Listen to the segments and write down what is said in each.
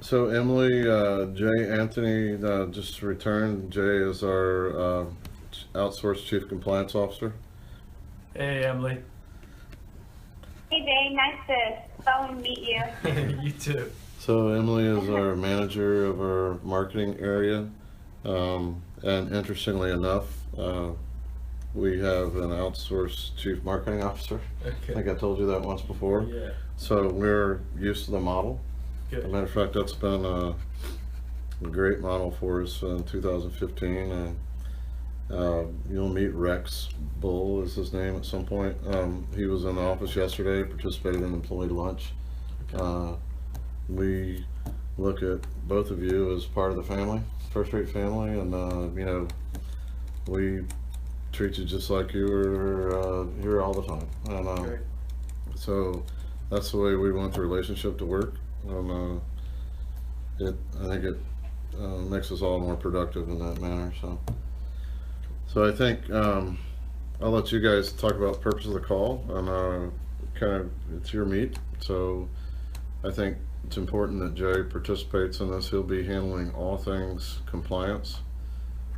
So Emily, Jay Anthony just returned. Jay is our outsourced chief compliance officer. Hey, Emily. Hey Jay, nice to phone meet you. You too. So Emily is our manager of our marketing area, and interestingly enough, we have an outsourced chief marketing officer. Okay. I think I told you that once before. Yeah. So we're used to the model. Good. As a matter of fact, that's been a great model for us in 2015. And you'll meet Rex Bull is his name at some point. He was in the office yesterday, participated in employee lunch. Okay. We look at both of you as part of the family, First Rate family, and you know, we treat you just like you were here all the time. And Great. so that's the way we want the relationship to work. I think it makes us all more productive in that manner. So I think I'll let you guys talk about the purpose of the call, and kind of it's your meet. So I think it's important that Jay participates in this. He'll be handling all things compliance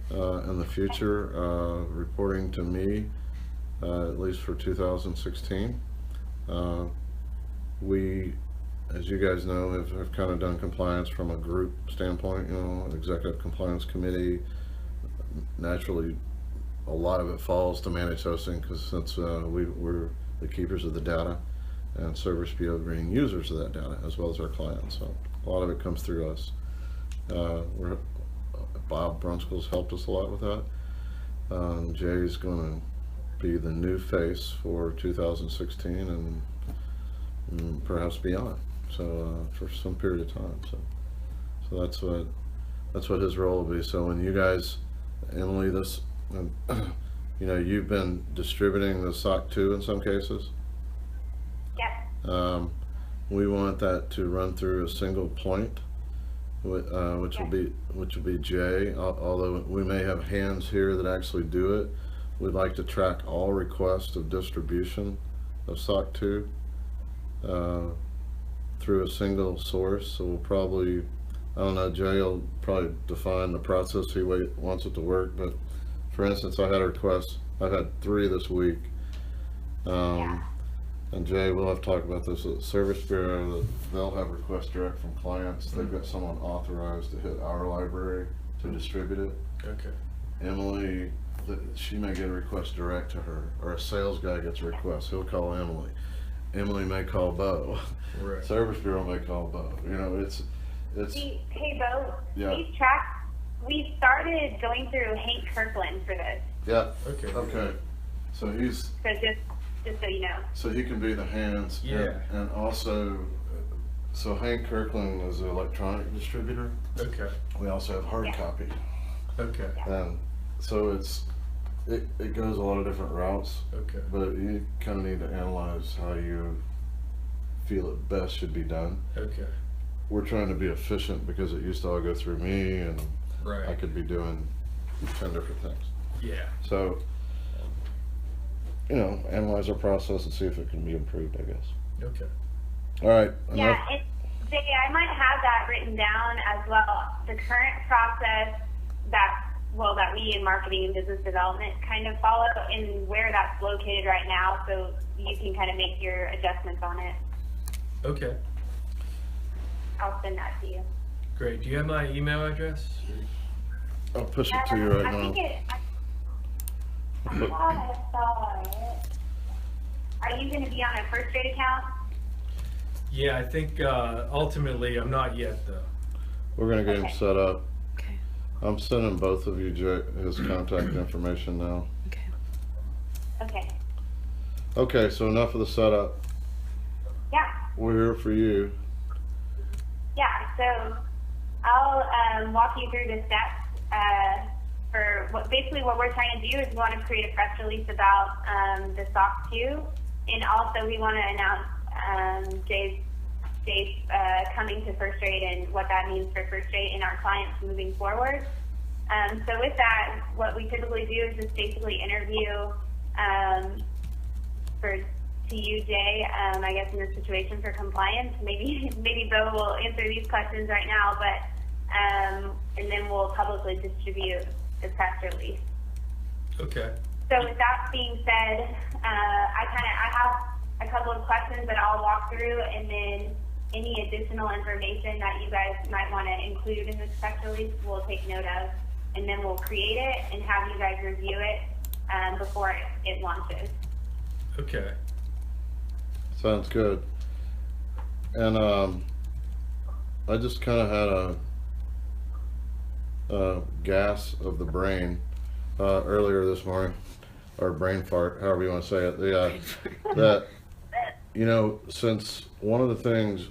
in the future, reporting to me at least for 2016. We, as you guys know, have kind of done compliance from a group standpoint, you know, executive compliance committee. Naturally, a lot of it falls to managed hosting, because since we're the keepers of the data, and Service Bureau being users of that data as well as our clients. So a lot of it comes through us. Bob Brunskill's helped us a lot with that. Jay's going to be the new face for 2016 and perhaps beyond. So for some period of time. So that's what his role will be. So when you guys, Emily, this, you know, you've been distributing the SOC 2 in some cases. Yep. We want that to run through a single point, which will be Jay. Although we may have hands here that actually do it, we'd like to track all requests of distribution of SOC 2 through a single source. So we'll probably, I don't know, Jay will probably define the process he wants it to work. But for instance, I had a request. I've had 3 this week. And Jay, we'll have to talk about this at the Service Bureau. They'll have requests direct from clients. They've got someone authorized to hit our library to distribute it. Okay. Emily, she may get a request direct to her, or a sales guy gets a request. He'll call Emily. Emily may call Bo. Right. Service Bureau may call Bo. You know, it's. Hey Bo. Yeah. We started going through Hank Kirkland for this. Yeah. Okay. Okay. So he's. So just so you know. So he can be the hands. Yeah. And also, so Hank Kirkland is an electronic distributor. Okay. We also have hard copy. Okay. And so it goes a lot of different routes. Okay. But you kind of need to analyze how you feel it best should be done. Okay. We're trying to be efficient because it used to all go through me, and Right. I could be doing 10 different things. Yeah. So, you know, analyze our process and see if it can be improved, I guess. Okay. All right. Yeah, enough. Jay, I might have that written down as well. The current process that we in marketing and business development kind of follow, and where that's located right now, so you can kind of make your adjustments on it. Okay. I'll send that to you. Great. Do you have my email address? I'll push it to you right I now. think I thought I saw it. Are you going to be on a First Rate account? Yeah, I think ultimately I'm not yet though. We're going to get him Okay. set up. Okay. I'm sending both of you his contact information now. Okay. Okay. Okay, so enough of the setup. Yeah. We're here for you. Yeah. So I'll walk you through the steps for basically what we're trying to do is we want to create a press release about the SOC 2, and also we want to announce Jay's coming to First Rate and what that means for First Rate and our clients moving forward. So with that, what we typically do is just basically interview for to you, Jay, I guess in this situation for compliance. Maybe Bo will answer these questions right now, but and then we'll publicly distribute the press release. Okay. So with that being said, I have a couple of questions that I'll walk through, and then any additional information that you guys might want to include in this press release, we'll take note of, and then we'll create it and have you guys review it before it launches. Okay. Sounds good. And I just kind of had a gas of the brain earlier this morning, or brain fart, however you want to say it. That, you know, since one of the things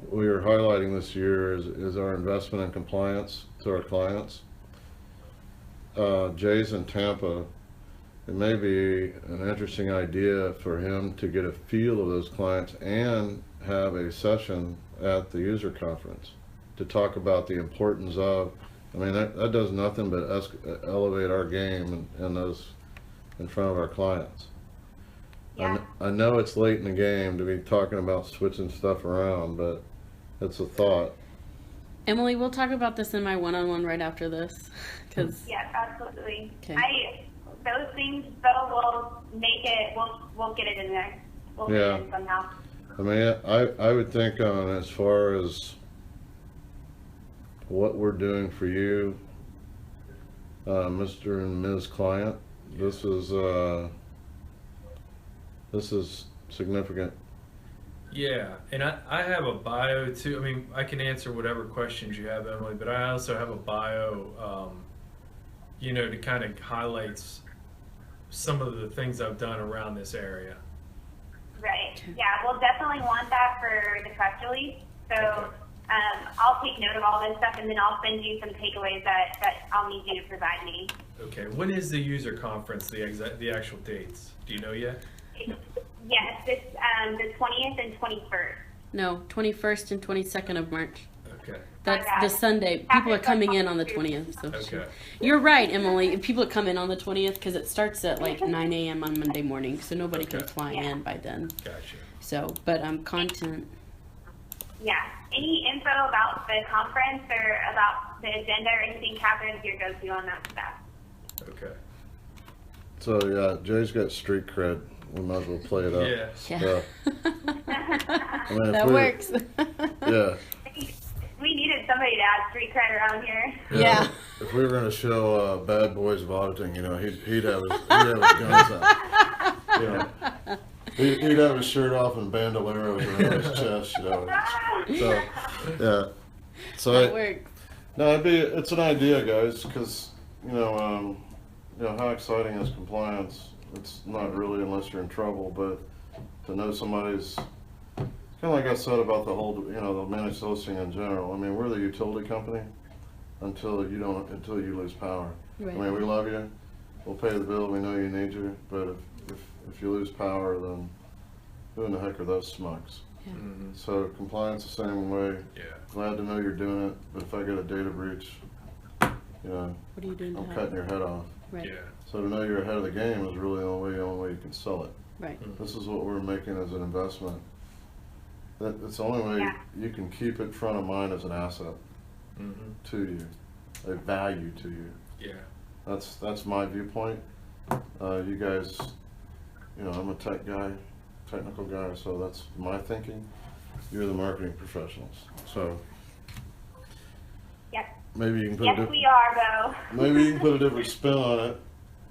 we are highlighting this year is our investment in compliance to our clients. Jay's in Tampa. It may be an interesting idea for him to get a feel of those clients and have a session at the user conference to talk about the importance of, I mean, that does nothing but elevate our game and those in front of our clients. Yeah. I know it's late in the game to be talking about switching stuff around, but it's a thought. Emily, we'll talk about this in my one-on-one right after this. Yes, absolutely. Okay. Those things, though, we'll make it. We'll get it in there. We'll get it in somehow. I mean, I would think on as far as what we're doing for you, Mr. and Ms. Client, this is significant. Yeah, and I have a bio too. I mean, I can answer whatever questions you have, Emily, but I also have a bio, you know, to kind of highlights some of the things I've done around this area. Right. Yeah, we'll definitely want that for the press release. So I'll take note of all this stuff, and then I'll send you some takeaways that I'll need you to provide me. Okay. When is the user conference? The actual dates? Do you know yet? Yes, it's the 20th and 21st. No, 21st and 22nd of March. Okay. That's the Sunday. People are coming in on the 20th. So Okay. you're right, Emily. People come in on the 20th because it starts at like 9 a.m. on Monday morning, so nobody can fly in by then. Gotcha. So, but content. Yeah. Any info about the conference or about the agenda or anything, Catherine's your go-to on that stuff. Okay. So yeah, Jay's got street cred. We might as well play it up. Yeah. I mean, That works. Yeah. We needed somebody to add street cred around here. Yeah. If we were going to show Bad Boys of Auditing, you know, he'd have his guns out. You know, he'd have his shirt off and bandoleros around his chest, you know. So, yeah. So That works. no, it's an idea, guys, because you know, how exciting is compliance? It's not really unless you're in trouble, but to know somebody's kind of like I said about the whole, you know, the managed hosting in general. I mean, we're the utility company until you lose power. Right. I mean, we love you. We'll pay the bill. We know you need you, but if you lose power, then who in the heck are those smucks? Yeah. Mm-hmm. So compliance the same way. Yeah. Glad to know you're doing it, but if I get a data breach, you know, What are you doing to I'm help? cutting your head off. Right. Yeah. So to know you're ahead of the game is really the only way you can sell it. Right. This is what we're making as an investment. It's the only way you can keep it front of mind as an asset Mm-hmm. to you, a value to you. Yeah. That's my viewpoint. You guys, you know, I'm a technical guy, so that's my thinking. You're the marketing professionals, so Yep. maybe you can put Yes, we are, though. maybe you can put a different spin on it,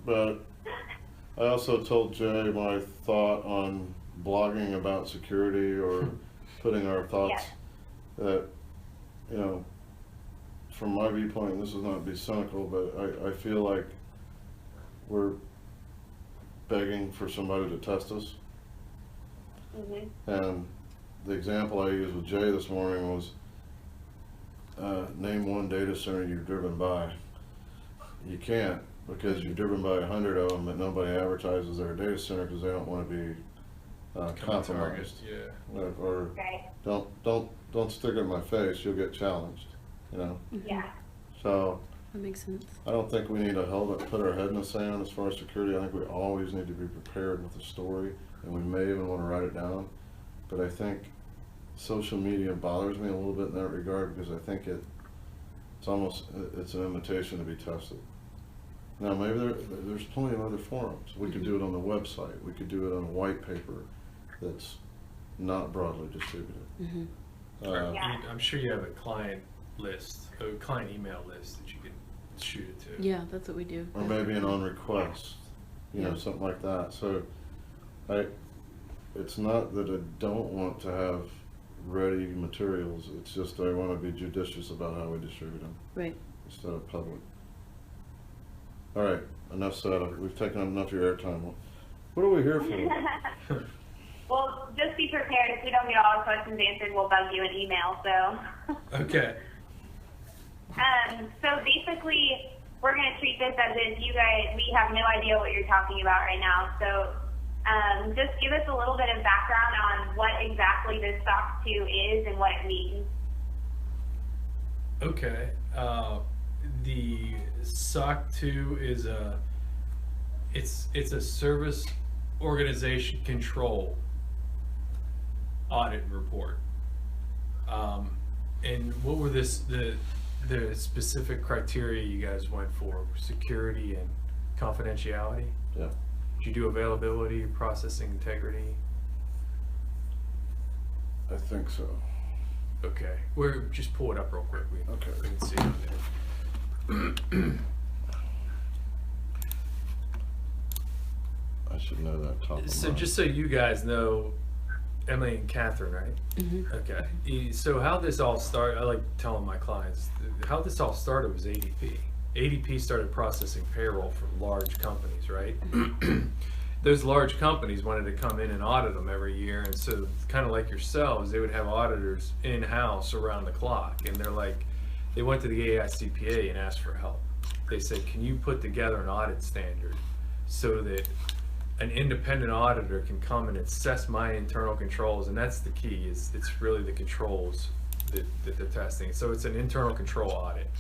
but I also told Jay my thought on blogging about security or putting our thoughts that, you know, from my viewpoint, and this is not to be cynical, but I feel like we're begging for somebody to test us. Mm-hmm. And the example I used with Jay this morning was name one data center you've driven by. You can't, because you've driven by 100 of them, but nobody advertises their data center because they don't want to be compromised. Yeah. Or Right. don't stick it in my face. You'll get challenged. You know. Yeah. So That makes sense. I don't think we need to put our head in the sand as far as security. I think we always need to be prepared with a story and we may even want to write it down. But I think social media bothers me a little bit in that regard, because I think it's almost, it's an invitation to be tested. Now, maybe there's plenty of other forums. We could do it on the website. We could do it on a white paper that's not broadly distributed. Mm-hmm. Yeah. I'm sure you have a client list, a client email list that you can shoot it to. Yeah, that's what we do. Or maybe an on request, you know, something like that. So it's not that I don't want to have ready materials, it's just I want to be judicious about how we distribute them. Right. Instead of public. All right, enough said. We've taken up enough of your airtime. What are we here for? Well, just be prepared. If we don't get all the questions answered, we'll bug you an email. So. Okay. So basically, we're going to treat this as if we have no idea what you're talking about right now. So just give us a little bit of background on what exactly this SOC 2 is and what it means. Okay. The SOC 2 is it's a service organization control audit report. And what were the specific criteria you guys went for? Security and confidentiality? Yeah. Did you do availability, processing integrity? I think so. Okay. Just pull it up real quick. We can see it on there. I should know that top of So mind. just so you guys know, Emily and Catherine, right? Mm-hmm. Okay. So how this all started, I like telling my clients, how this all started was ADP. ADP started processing payroll for large companies, right? Those large companies wanted to come in and audit them every year, and so kind of like yourselves, they would have auditors in-house around the clock, and they went to the AICPA and asked for help. They said, can you put together an audit standard so that an independent auditor can come and assess my internal controls? And that's the key, is it's really the controls that they're testing. So it's an internal control audit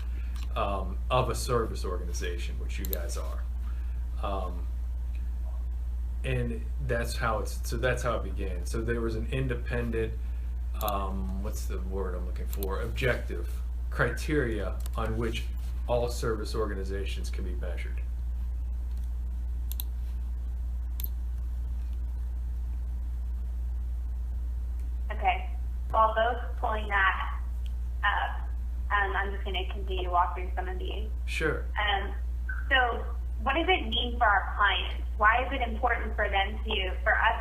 of a service organization, which you guys are. And that's how it began. So there was an independent, what's the word I'm looking for? Objective criteria on which all service organizations can be measured. Okay. While both pulling that up, I'm just going to continue to walk through some of these. Sure. So what does it mean for our clients? Why is it important for us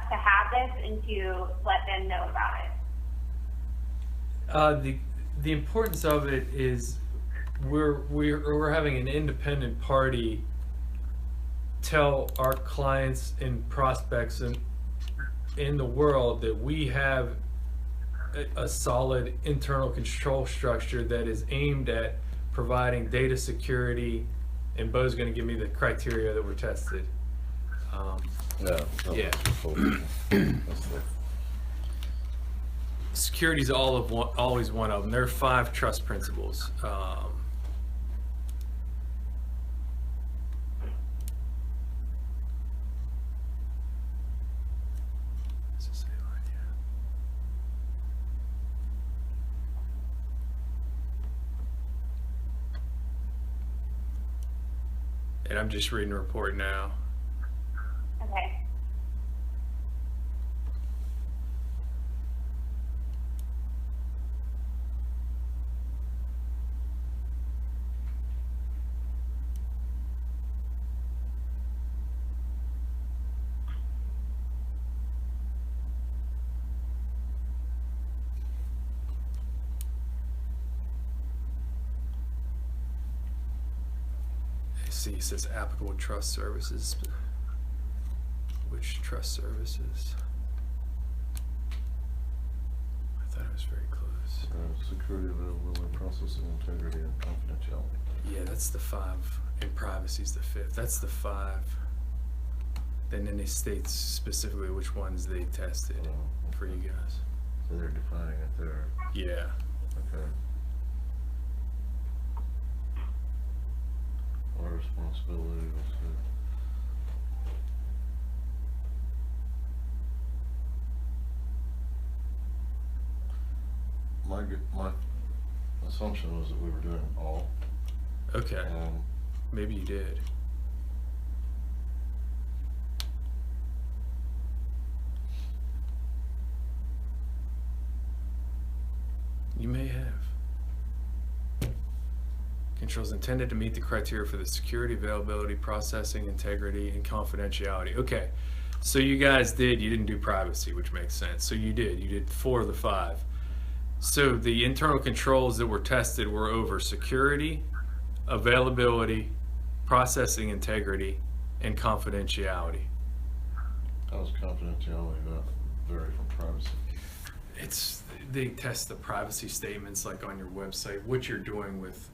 to have this and to let them know about it? The importance of it is we're having an independent party tell our clients and prospects in the world that we have a solid internal control structure that is aimed at providing data security, and Bo's going to give me the criteria that were tested. Yeah. Security is always one of them. There are 5 trust principles. And I'm just reading a report now. Okay. See, it says applicable trust services. Which trust services? I thought it was very close. Security, availability, processing, integrity, and confidentiality. Yeah, that's the 5, and privacy is the 5th. That's the 5. And then they state specifically which ones they tested for you guys. So they're defining it there. Yeah. Okay. Our responsibility was my assumption was that we were doing all. Okay, maybe you did. You may have. Controls intended to meet the criteria for the security, availability, processing, integrity, and confidentiality. Okay, so you guys you didn't do privacy, which makes sense. So you did 4 of the 5. So the internal controls that were tested were over security, availability, processing integrity, and confidentiality. How does confidentiality not vary from privacy? They test the privacy statements like on your website, what you're doing with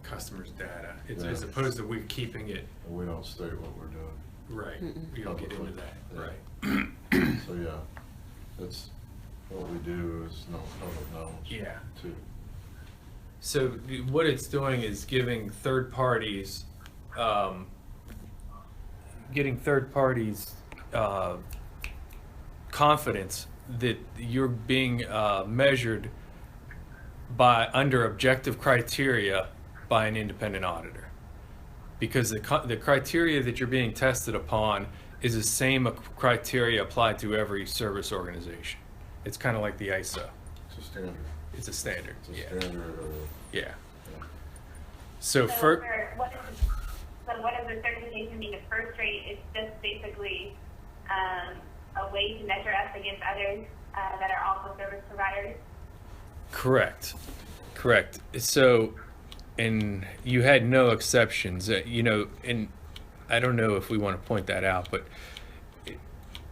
customers' data, as opposed to we keeping it. We don't state what we're doing. Right. We don't get into that. Yeah. Right. So yeah, it's what we do is no public knowledge. Yeah. Too. So what it's doing is giving third parties, confidence that you're being measured under objective criteria by an independent auditor, because the criteria that you're being tested upon is the same criteria applied to every service organization. It's kind of like the ISO. It's a standard. It's a standard. It's a standard. Yeah. So what is the certification being a first rate? It's just basically a way to measure us against others that are also service providers. Correct. So, and you had no exceptions, and I don't know if we want to point that out, but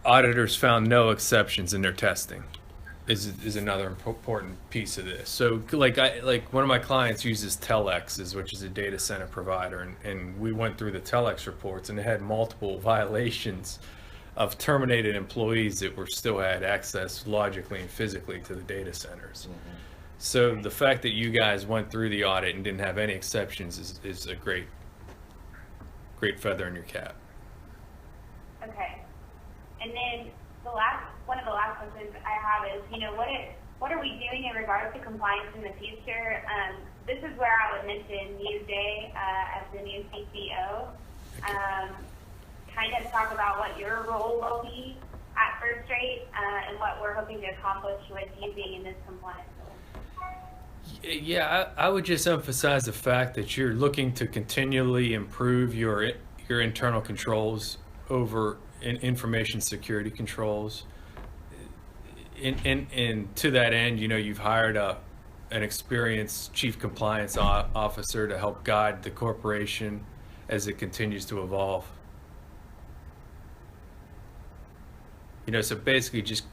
auditors found no exceptions in their testing. Is another important piece of this. So, like one of my clients uses Telex, which is a data center provider, and we went through the Telex reports, and it had multiple violations of terminated employees that still had access logically and physically to the data centers. Mm-hmm. So the fact that you guys went through the audit and didn't have any exceptions is a great feather in your cap. Okay. And then one of the last questions I have is, what are we doing in regards to compliance in the future? This is where I would mention you, Ssae, as the new CCO. Kind of talk about what your role will be at First Rate and what we're hoping to accomplish with you being in this compliance role. Yeah, I would just emphasize the fact that you're looking to continually improve your internal controls over information security controls. And to that end, you've hired an experienced chief compliance officer to help guide the corporation as it continues to evolve. So basically just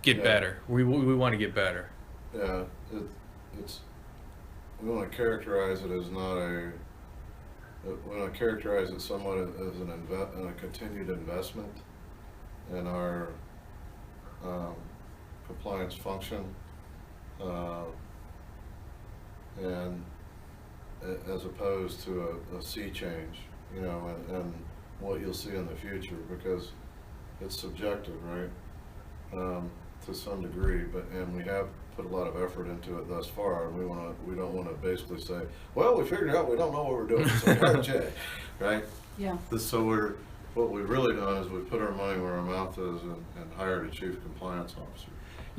get better. We want to get better. Yeah, we want to characterize it as we want to characterize it somewhat as a continued investment in our compliance function, and as opposed to a sea change, and what you'll see in the future, because it's subjective, right? To some degree, and we have put a lot of effort into it thus far, and we don't want to basically say, well, we figured out we don't know what we're doing, so we hired Jay, right? Yeah. So what we've really done is we've put our money where our mouth is and hired a chief compliance officer.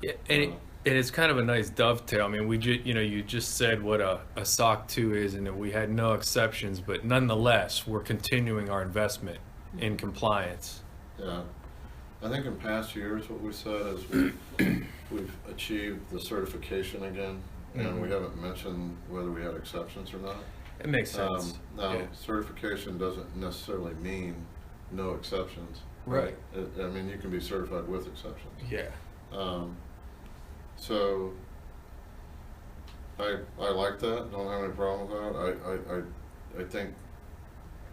Yeah, and it's kind of a nice dovetail. I mean, you just said what a SOC 2 is, and that we had no exceptions, but nonetheless, we're continuing our investment in compliance. Yeah. I think in past years, what we said is we've achieved the certification again, and we haven't mentioned whether we had exceptions or not. It makes sense. Now, certification doesn't necessarily mean no exceptions. Right. I mean, you can be certified with exceptions. Yeah. So I like that. Don't have any problem with that. I think,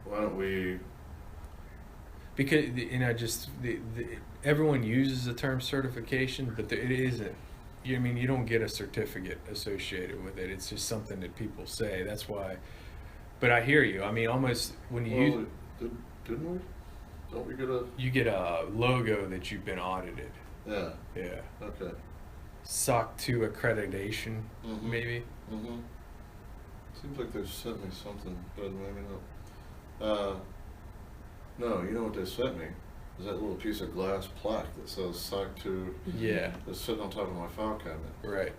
why don't we? Because everyone uses the term certification, but it isn't. You don't get a certificate associated with it. It's just something that people say. That's why. But I hear you. I mean, almost when you use didn't we? Don't we get a? You get a logo that you've been audited. Yeah. Yeah. Okay. SOC 2 accreditation, Mhm. maybe. Mm-hmm. Seems like they've sent me something, but maybe not. No, you know what they sent me? Is that little piece of glass plaque that says SOC 2 Yeah, that's sitting on top of my file cabinet. right.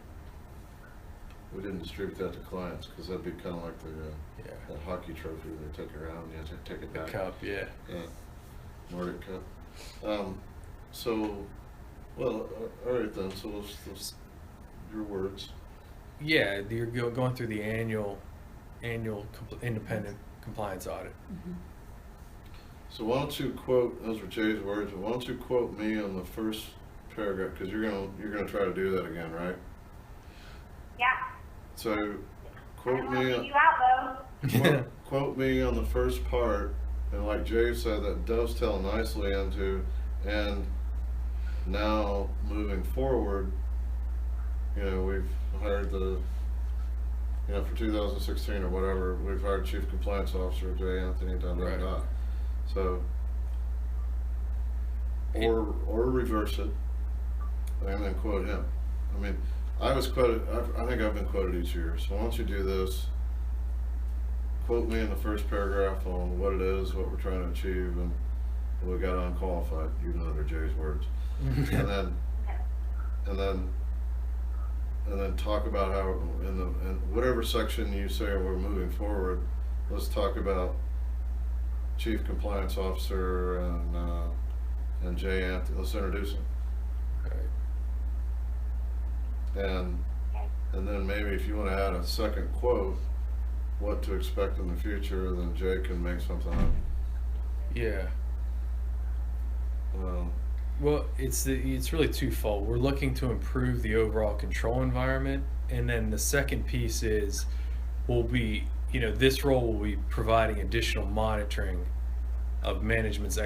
We didn't distribute that to clients because that'd be kind of like the Yeah. that hockey trophy they take around and you have to take it The back. cup, yeah. Yeah, Nordic Cup. So, well, all right then. So let's your words. Yeah, you're going through the annual independent compliance audit. Mm-hmm. So why don't you quote? Those were Jay's words. But why don't you quote me on the first paragraph? Because you're gonna try to do that again, right? Yeah. So I quote don't want to me. leave you out though. Quote me on the first part, and like Jay said, that dovetail nicely into, and now moving forward, you know, we've hired for 2016 or whatever, we've hired Chief Compliance Officer Jay Anthony, Right. So, or reverse it, and then quote him. I mean, I was quoted, I think I've been quoted each year, so why don't you do this? Quote me in the first paragraph on what it is, what we're trying to achieve, and we got unqualified, even under Jay's words. and then talk about how in whatever section you say we're moving forward, let's talk about Chief Compliance Officer and Jay Anthony. Let's introduce him. Right. And then maybe if you want to add a second quote, what to expect in the future, then Jay can make something up. Yeah. Well, it's really twofold. We're looking to improve the overall control environment, and then the second piece is this role will be providing additional monitoring of management's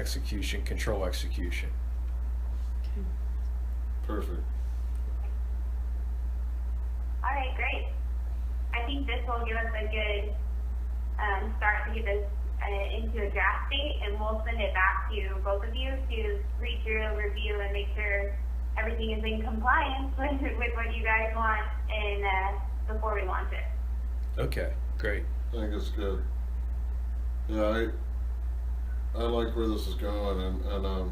control execution. Perfect. All right, great. I think this will give us a good start to get this into a draft state, and we'll send it back to both of you to read through, review, and make sure everything is in compliance with what you guys want and before we launch it. Okay, great. I think it's good. Yeah, I like where this is going, and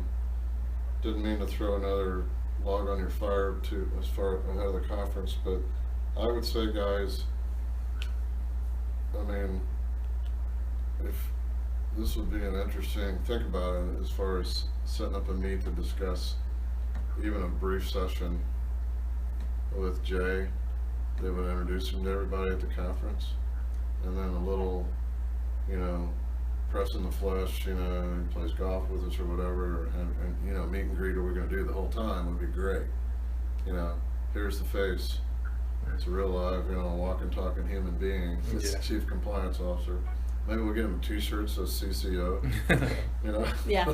didn't mean to throw another log on your fire as far ahead of the conference, but I would say, guys, I mean, if this would be an interesting, think about it as far as setting up a meet to discuss even a brief session with Jay. They would introduce him to everybody at the conference, and then a little, press in the flesh, he plays golf with us or whatever, and meet and greet, what we're going to do the whole time would be great. Here's the face. It's a real live, walking, talking human being. It's Yeah. Chief Compliance Officer. Maybe we'll get him a T-shirt that says CCO. Yeah.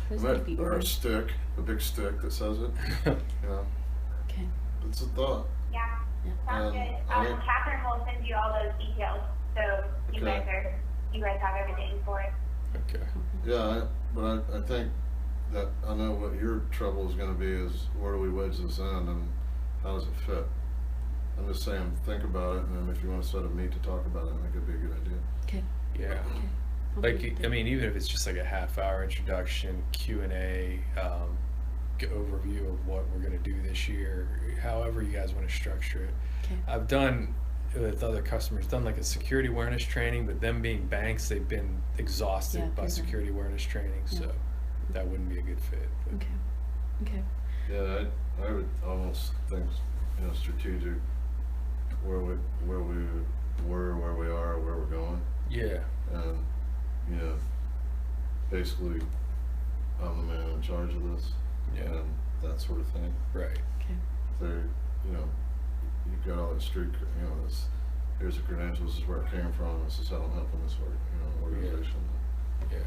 Those might be or a words. stick, a big stick that says it. Okay. It's a thought. Yeah, sounds good. I think- Catherine will send you all those details, so you guys have everything for it. Okay. Yeah, but I think that I know what your trouble is going to be is where do we wedge this in and how does it fit? I'm just saying, think about it, and then if you want to set a meet to talk about it, I think it'd be a good idea. Okay. Yeah. Okay. I'll Like, put it there. I mean, even if it's just like a half-hour introduction, Q&A, overview of what we're going to do this year, however you guys want to structure it. Okay. I've done with other customers, done like a security awareness training, but them being banks, they've been exhausted Yeah, by they're security awareness training, Yeah. so that wouldn't be a good fit. But Okay. Okay. Yeah, I would almost think, strategic, where we were, where we are, where we're going, yeah, and basically, I'm the man in charge of this, Yeah. and that sort of thing. right. Okay. They're, you've got all that street, here's the credentials, this is where it came from, this is how I'm helping this organization. Yeah.